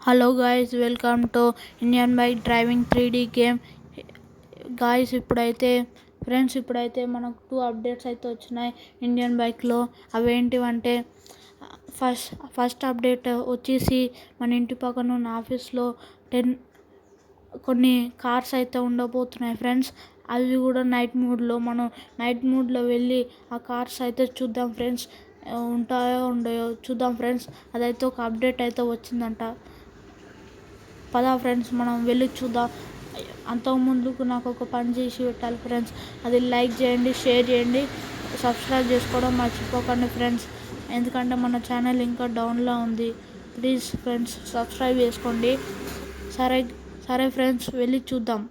Hello guys, welcome to Indian bike driving 3D game. Guys ఇప్పుడైతే మనకు 2 updates అయితే వచ్చినాయి ఇండియన్ బైక్లో. అవేంటివంటే ఫస్ట్ అప్డేట్ వచ్చేసి మన ఇంటి పక్కన ఉన్న ఆఫీస్లో కొన్ని కార్స్ అయితే ఉండబోతున్నాయి ఫ్రెండ్స్. అవి కూడా నైట్ మోడ్లో వెళ్ళి ఆ కార్స్ అయితే చూద్దాం ఫ్రెండ్స్. ఉంటాయో ఉండయో చూద్దాం ఫ్రెండ్స్. అదైతే ఒక అప్డేట్ అయితే వచ్చిందంట. పదా ఫ్రెండ్స్, మనం వెళ్ళి చూద్దాం. అంతకుముందుకు నాకు ఒక పని చేసి పెట్టాలి ఫ్రెండ్స్. అది లైక్ చేయండి, షేర్ చేయండి, సబ్స్క్రైబ్ చేసుకోవడం మర్చిపోకండి ఫ్రెండ్స్. ఎందుకంటే మన ఛానల్ ఇంకా డౌన్లో ఉంది. ప్లీజ్ ఫ్రెండ్స్ సబ్స్క్రైబ్ చేసుకోండి. సరే ఫ్రెండ్స్, వెళ్ళి చూద్దాం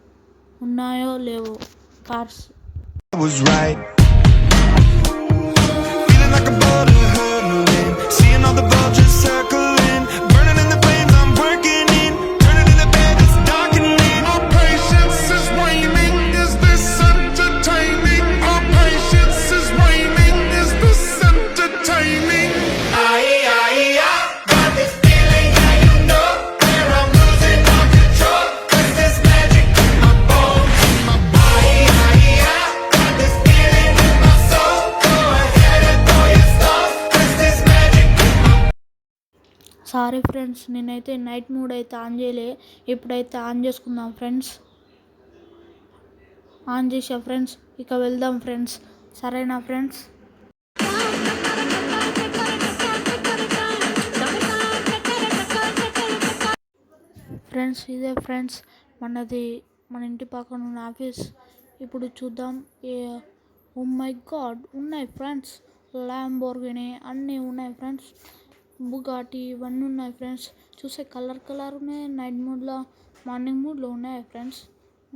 ఉన్నాయో లేవో కార్స్. సారీ ఫ్రెండ్స్, నేనైతే నైట్ మోడ్ అయితే ఆన్ చేయలే. ఇప్పుడైతే ఆన్ చేసుకుందాం ఫ్రెండ్స్. ఆన్ చేసా ఫ్రెండ్స్. ఇక వెళ్దాం ఫ్రెండ్స్. సరేనా ఫ్రెండ్స్? ఫ్రెండ్స్ ఇదే ఫ్రెండ్స్ మన ఇంటి పక్కన ఉన్న ఆఫీస్. ఇప్పుడు చూద్దాం. ఓ మై గాడ్, ఉన్నాయి ఫ్రెండ్స్. ల్యాంబోర్గిని అన్నీ ఉన్నాయి ఫ్రెండ్స్. బుగాటి ఇవన్నీ ఉన్నాయి ఫ్రెండ్స్. చూసే కలర్ ఉన్నాయి. నైట్ మోడ్లో, మార్నింగ్ మోడ్లో ఉన్నాయి ఫ్రెండ్స్.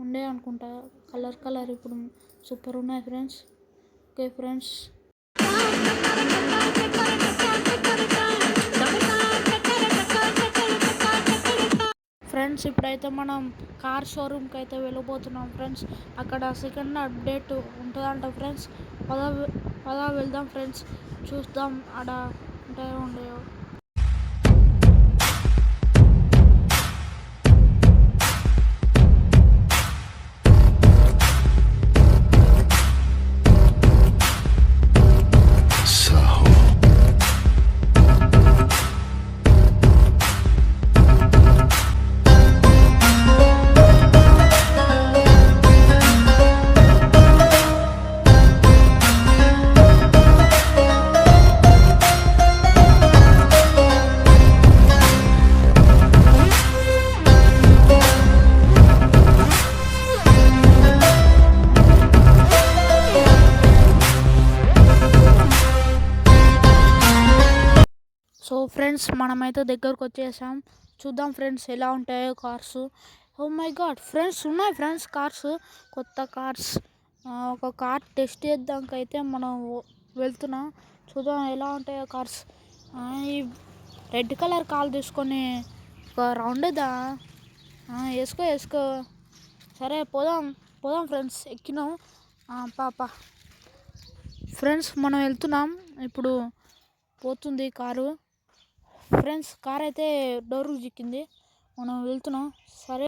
ఉండే అనుకుంటా కలర్ ఇప్పుడు సూపర్ ఉన్నాయి ఫ్రెండ్స్. ఓకే ఫ్రెండ్స్, ఇప్పుడైతే మనం కార్ షోరూమ్కి అయితే వెళ్ళబోతున్నాం ఫ్రెండ్స్. అక్కడ సెకండ్ అప్డేట్ ఉంటుందంట ఫ్రెండ్స్. పదా వెళ్దాం ఫ్రెండ్స్. చూద్దాం ఆడ ఉంటాయో ఉండయో. సో ఫ్రెండ్స్, మనమైతే దగ్గరకు వచ్చేసాం. చూద్దాం ఫ్రెండ్స్ ఎలా ఉంటాయో cars. Oh my god friends, ఉన్నాయి ఫ్రెండ్స్ కార్స్, కొత్త కార్స్. ఒక కార్ టెస్ట్ చేద్దాకైతే మనం వెళ్తున్నాం. చూద్దాం ఎలా ఉంటాయో కార్స్. ఈ రెడ్ కలర్ కార్ తీసుకొని ఒక రౌండ్ వేసుకో. సరే పోదాం ఫ్రెండ్స్. ఎక్కినాం పాప. ఫ్రెండ్స్ మనం వెళ్తున్నాం. ఇప్పుడు పోతుంది కారు ఫ్రెండ్స్. కార్ అయితే డోర్ చిక్కింది. మనం వెళ్తున్నాం. సరే